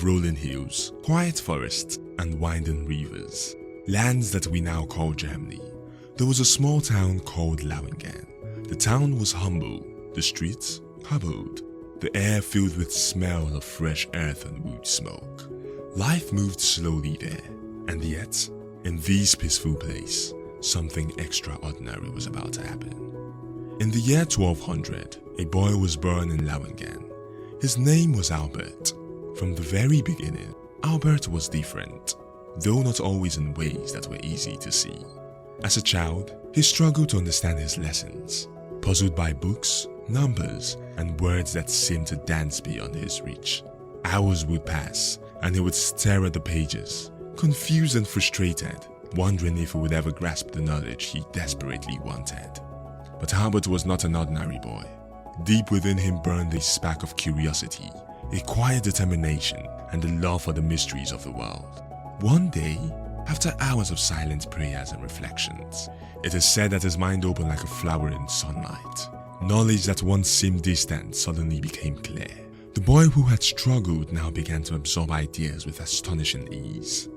of rolling hills, quiet forests, and winding rivers, lands that we now call Germany, there was a small town called Lauingen. The town was humble, the streets cobbled, the air filled with smell of fresh earth and wood smoke. Life moved slowly there, and yet, in this peaceful place, something extraordinary was about to happen. In the year 1200, a boy was born in Lauingen. His name was Albert. From the very beginning, Albert was different, though not always in ways that were easy to see. As a child, he struggled to understand his lessons, puzzled by books, numbers, and words that seemed to dance beyond his reach. Hours would pass, and he would stare at the pages, confused and frustrated, wondering if he would ever grasp the knowledge he desperately wanted. But Albert was not an ordinary boy. Deep within him burned a spark of curiosity, a quiet determination, and a love for the mysteries of the world. One day, after hours of silent prayers and reflections, it is said that his mind opened like a flower in sunlight. Knowledge that once seemed distant suddenly became clear. The boy who had struggled now began to absorb ideas with astonishing ease.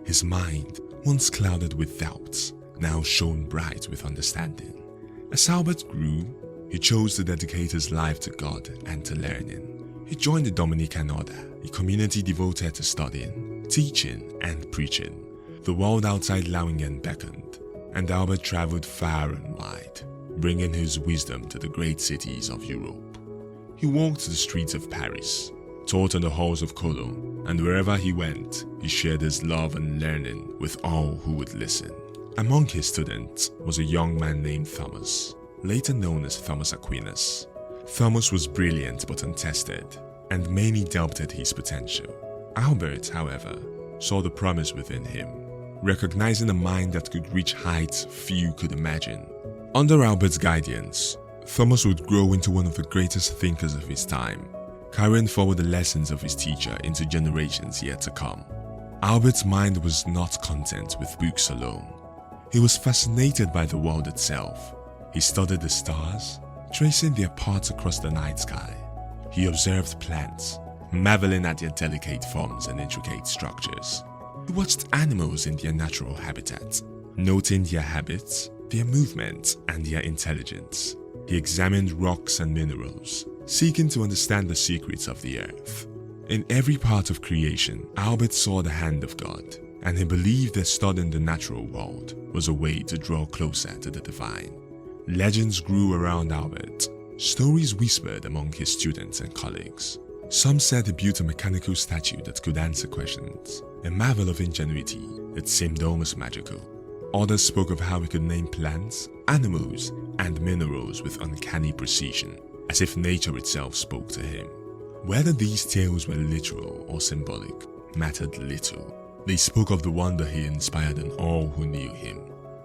His mind, once clouded with doubts, now shone bright with understanding. As Albert grew, he chose to dedicate his life to God and to learning. He joined the Dominican Order, a community devoted to studying, teaching, and preaching. The world outside Lauingen beckoned, and Albert traveled far and wide, bringing his wisdom to the great cities of Europe. He walked the streets of Paris, taught in the halls of Cologne, and wherever he went, he shared his love and learning with all who would listen. Among his students was a young man named Thomas, later known as Thomas Aquinas. Thomas was brilliant but untested, and many doubted his potential. Albert, however, saw the promise within him, recognizing a mind that could reach heights few could imagine. Under Albert's guidance, Thomas would grow into one of the greatest thinkers of his time, carrying forward the lessons of his teacher into generations yet to come. Albert's mind was not content with books alone. He was fascinated by the world itself. He studied the stars, tracing their paths across the night sky. He observed plants, marveling at their delicate forms and intricate structures. He watched animals in their natural habitat, noting their habits, their movements, and their intelligence. He examined rocks and minerals, seeking to understand the secrets of the earth. In every part of creation, Albert saw the hand of God, and he believed that studying the natural world was a way to draw closer to the divine. Legends grew around Albert. Stories whispered among his students and colleagues. Some said he built a mechanical statue that could answer questions, a marvel of ingenuity that seemed almost magical. Others spoke of how he could name plants, animals, and minerals with uncanny precision, as if nature itself spoke to him. Whether these tales were literal or symbolic mattered little. They spoke of the wonder he inspired in all who knew him.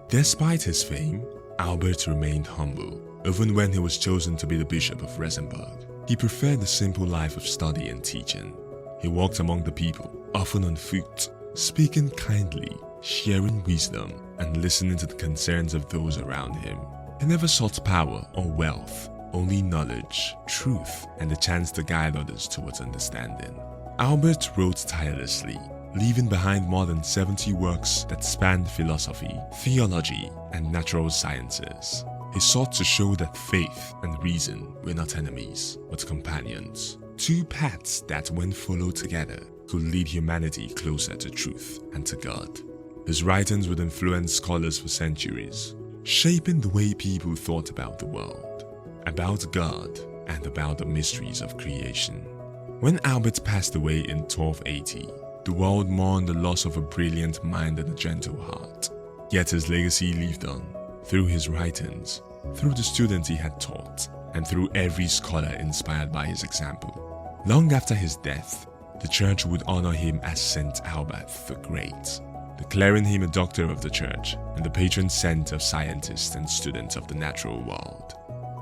Despite his fame, Albert remained humble. Even when he was chosen to be the Bishop of Regensburg, he preferred the simple life of study and teaching. He walked among the people, often on foot, speaking kindly, sharing wisdom, and listening to the concerns of those around him. He never sought power or wealth, only knowledge, truth, and the chance to guide others towards understanding. Albert wrote tirelessly, leaving behind more than 70 works that spanned philosophy, theology, and natural sciences. He sought to show that faith and reason were not enemies, but companions. Two paths that, when followed together, could lead humanity closer to truth and to God. His writings would influence scholars for centuries, shaping the way people thought about the world, about God, and about the mysteries of creation. When Albert passed away in 1280, the world mourned the loss of a brilliant mind and a gentle heart. Yet his legacy lived on, through his writings, through the students he had taught, and through every scholar inspired by his example. Long after his death, the church would honor him as St.Albert the Great, declaring him a doctor of the church and the patron saint of scientists and students of the natural world.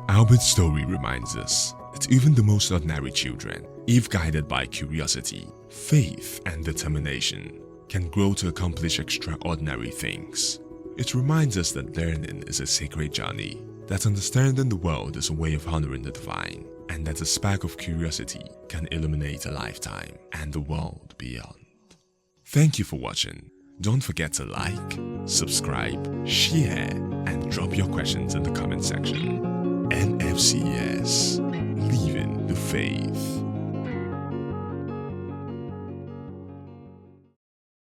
Albert's story reminds us that even the most ordinary children, if guided by curiosity, faith, and determination, can grow to accomplish extraordinary things. It reminds us that learning is a sacred journey, that understanding the world is a way of honoring the divine, and that a spark of curiosity can illuminate a lifetime and the world beyond. Thank you for watching. Don't forget to like, subscribe, share, and drop your questions in the comment section. NFCS, Leaving the Faith.